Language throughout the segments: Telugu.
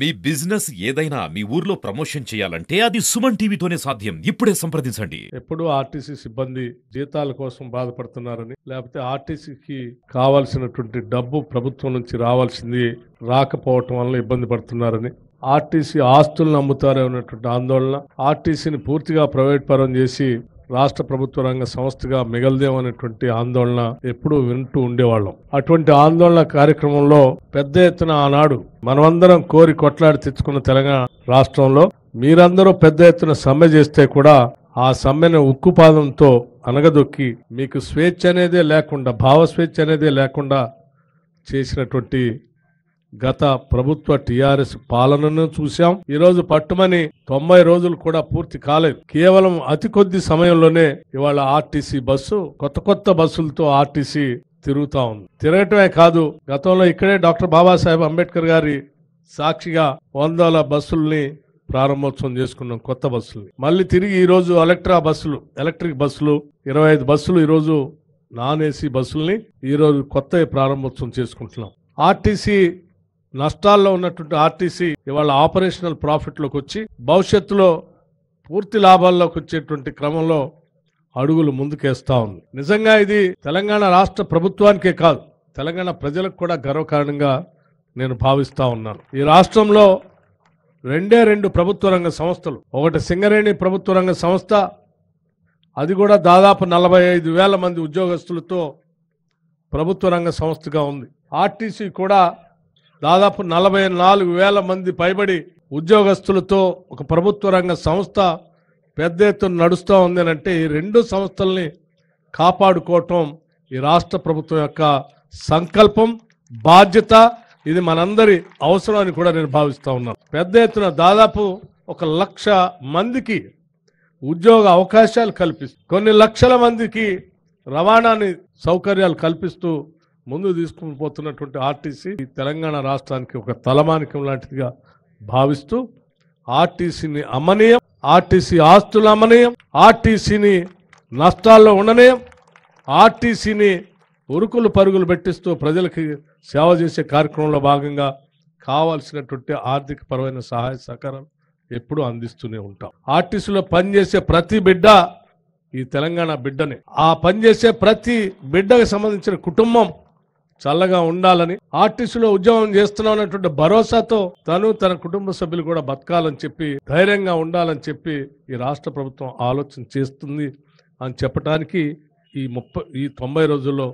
మీ బిజినెస్ ఏదైనా మీ ఊర్లో ప్రమోషన్ చేయాలంటే అది సుమన్ టీవీతోనే సాధ్యం. ఇప్పుడే సంప్రదించండి. ఎప్పుడు ఆర్టీసీ సిబ్బంది జీతాల కోసం బాధపడుతున్నారని, లేకపోతే ఆర్టీసీకి కావాల్సినటువంటి డబ్బు ప్రభుత్వం నుంచి రావాల్సింది రాకపోవటం వల్ల ఇబ్బంది పడుతున్నారని, ఆర్టీసీ ఆస్తులను అమ్ముతారనేటువంటి ఆందోళన, ఆర్టీసీని పూర్తిగా ప్రైవేట్ పరం చేసి రాష్ట్ర ప్రభుత్వ రంగ సంస్థగా మిగలదేమనేటువంటి ఆందోళన ఎప్పుడూ వింటూ ఉండేవాళ్ళం. అటువంటి ఆందోళన కార్యక్రమంలో పెద్ద ఎత్తున ఆనాడు మనమందరం కోరి కొట్లాడి తెచ్చుకున్న తెలంగాణ రాష్ట్రంలో మీరందరూ పెద్ద ఎత్తున సమ్మె చేస్తే కూడా ఆ సమ్మెను ఉక్కుపాదంతో అనగదొక్కి మీకు స్వేచ్ఛ అనేదే లేకుండా, భావ స్వేచ్ఛ అనేదే లేకుండా చేసినటువంటి గత ప్రభుత్వ టీఆర్ఎస్ పాలనను చూశాం. ఈరోజు పట్టుమని 90 రోజులు కూడా పూర్తి కాలేదు. కేవలం అతి కొద్ది సమయంలోనే ఇవాళ ఆర్టీసీ బస్సు కొత్త బస్సులతో ఆర్టీసీ తిరుగుతా ఉంది. తిరగటమే కాదు, గతంలో ఇక్కడే డాక్టర్ బాబాసాహెబ్ అంబేద్కర్ గారి సాక్షిగా 100 బస్సుల్ని ప్రారంభోత్సవం చేసుకున్నాం, కొత్త బస్సులు. మళ్ళీ తిరిగి ఈరోజు ఎలక్ట్రిక్ బస్సులు 25 బస్సులు ఈరోజు నాన్ ఏసీ బస్సుల్ని ఈరోజు కొత్త ప్రారంభోత్సవం చేసుకుంటున్నాం. ఆర్టీసీ నష్టాల్లో ఉన్నటువంటి ఆర్టీసీ ఇవాళ ఆపరేషనల్ ప్రాఫిట్లోకి వచ్చి భవిష్యత్తులో పూర్తి లాభాల్లోకి వచ్చేటువంటి క్రమంలో అడుగులు ముందుకేస్తా ఉంది. నిజంగా ఇది తెలంగాణ రాష్ట్ర ప్రభుత్వానికే కాదు, తెలంగాణ ప్రజలకు కూడా గర్వకారణంగా నేను భావిస్తా ఉన్నాను. ఈ రాష్ట్రంలో రెండు ప్రభుత్వ రంగ సంస్థలు, ఒకటి సింగరేణి ప్రభుత్వ రంగ సంస్థ, అది కూడా దాదాపు 45,000 మంది ఉద్యోగస్తులతో ప్రభుత్వ రంగ సంస్థగా ఉంది. ఆర్టీసీ కూడా దాదాపు 44,000 మంది పైబడి ఉద్యోగస్తులతో ఒక ప్రభుత్వ రంగ సంస్థ పెద్ద ఎత్తున నడుస్తూ ఉంది అని అంటే, ఈ రెండు సంస్థల్ని కాపాడుకోవటం ఈ రాష్ట్ర ప్రభుత్వం యొక్క సంకల్పం, బాధ్యత. ఇది మనందరి అవసరం అని కూడా నేను భావిస్తూ ఉన్నాను. పెద్ద ఎత్తున దాదాపు 1,00,000 మందికి ఉద్యోగ అవకాశాలు కల్పిస్తూ, కొన్ని లక్షల మందికి రవాణాని సౌకర్యాలు కల్పిస్తూ ముందు తీసుకుని పోతున్నటువంటి ఆర్టీసీ తెలంగాణ రాష్ట్రానికి ఒక తలమానికం లాంటిదిగా భావిస్తూ ఆర్టీసీని అమ్మనీయం, ఆర్టీసీ ఆస్తులు అమ్మనీయం, ఆర్టీసీని నష్టాల్లో ఉండనీయం, ఆర్టీసీని ఉరుకులు పరుగులు పెట్టిస్తూ ప్రజలకి సేవ చేసే కార్యక్రమంలో భాగంగా కావాల్సినటువంటి ఆర్థిక పరమైన సహాయ సహకారం ఎప్పుడూ అందిస్తూనే ఉంటాం. ఆర్టీసీలో పనిచేసే ప్రతి బిడ్డ ఈ తెలంగాణ బిడ్డనే. ఆ పనిచేసే ప్రతి బిడ్డకు సంబంధించిన కుటుంబం చల్లగా ఉండాలని, ఆర్టీసీలో ఉద్యోగం చేస్తున్నామన్నటువంటి భరోసాతో తన కుటుంబ సభ్యులు కూడా బతకాలని చెప్పి, ధైర్యంగా ఉండాలని చెప్పి ఈ రాష్ట్ర ప్రభుత్వం ఆలోచన చేస్తుంది అని చెప్పడానికి ఈ 90 రోజుల్లో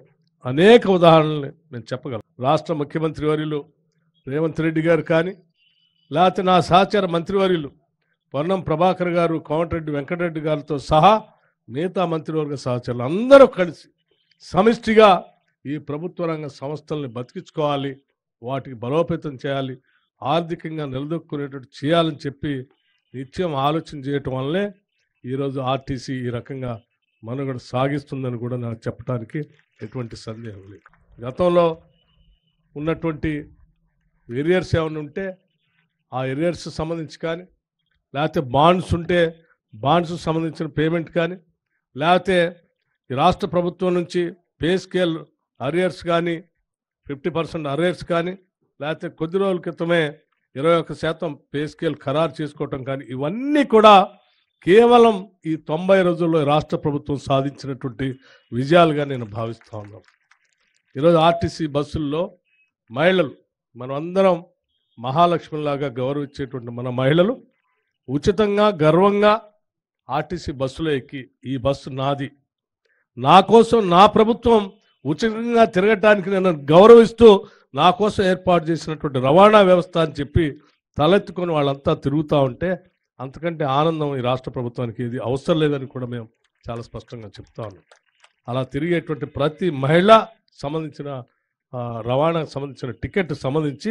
అనేక ఉదాహరణలు నేను చెప్పగలను. రాష్ట్ర ముఖ్యమంత్రి వర్యులు రేవంత్ రెడ్డి గారు కానీ, లేకపోతే నా సహచర మంత్రివర్యులు పొన్నం ప్రభాకర్ గారు, కోమటిరెడ్డి వెంకటరెడ్డి గారితో సహా మిగతా మంత్రివర్గ సహచరులు అందరూ కలిసి సమిష్టిగా ఈ ప్రభుత్వ రంగ సంస్థల్ని బతికించుకోవాలి, వాటికి బలోపేతం చేయాలి, ఆర్థికంగా నిలదొక్కునేటట్టు చేయాలని చెప్పి నిత్యం ఆలోచన చేయటం వల్లే ఈరోజు ఆర్టీసీ ఈ రకంగా మనుగడ సాగిస్తుందని కూడా నాకు చెప్పడానికి ఎటువంటి సందేహం లేదు. గతంలో ఉన్నటువంటి ఎరియర్స్ ఏమైనా ఉంటే ఆ ఎరియర్స్ సంబంధించి కానీ, లేకపోతే బాండ్స్ ఉంటే బాండ్స్ సంబంధించిన పేమెంట్ కానీ, లేకపోతే ఈ రాష్ట్ర ప్రభుత్వం నుంచి పే స్కేల్ అరియర్స్ కానీ 50% అరియర్స్ కానీ, లేకపోతే కొద్ది రోజుల క్రితమే 21% పే స్కేల్ ఖరారు చేసుకోవటం కానీ, ఇవన్నీ కూడా కేవలం ఈ 90 రోజుల్లో రాష్ట్ర ప్రభుత్వం సాధించినటువంటి విజయాలుగా నేను భావిస్తూ ఉన్నాను. ఈరోజు ఆర్టీసీ బస్సుల్లో మహిళలు, మనం అందరం మహాలక్ష్మిలాగా గౌరవించేటువంటి మన మహిళలు ఉచితంగా గర్వంగా ఆర్టీసీ బస్సులో ఎక్కి, ఈ బస్సు నాది, నా కోసం నా ప్రభుత్వం ఉచితంగా తిరగటానికి నేను గౌరవిస్తూ నా కోసం ఏర్పాటు చేసినటువంటి రవాణా వ్యవస్థ అని చెప్పి తలెత్తుకొని వాళ్ళంతా తిరుగుతూ ఉంటే అంతకంటే ఆనందం ఈ రాష్ట్ర ప్రభుత్వానికి ఇది అవసరం లేదని కూడా మేము చాలా స్పష్టంగా చెప్తా ఉన్నాం. అలా తిరిగేటువంటి ప్రతి మహిళ సంబంధించిన రవాణాకు సంబంధించిన టికెట్ సంబంధించి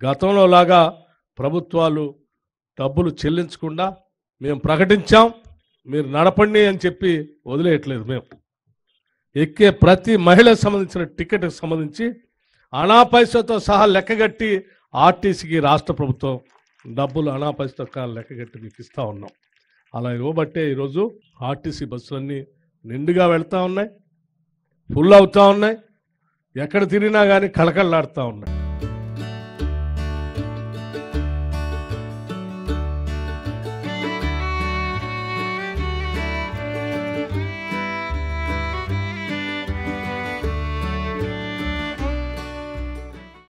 గతంలో లాగా ప్రభుత్వాలు డబ్బులు చెల్లించకుండా మేము ప్రకటించాం, మీరు నడపండి అని చెప్పి వదిలేయట్లేదు. మేము ఎక్కే ప్రతి మహిళకు సంబంధించిన టికెట్కి సంబంధించి అనాపైసతో సహా లెక్కగట్టి ఆర్టీసీకి రాష్ట్ర ప్రభుత్వం డబ్బులు అనాపైసతో లెక్కగట్టి మీకు ఇస్తూ ఉన్నాం. అలా ఇవ్వబట్టే ఈరోజు ఆర్టీసీ బస్సులన్నీ నిండుగా వెళ్తూ ఉన్నాయి, ఫుల్ అవుతూ ఉన్నాయి, ఎక్కడ తిరిగినా కానీ కళకళలాడుతూ ఉన్నాయి.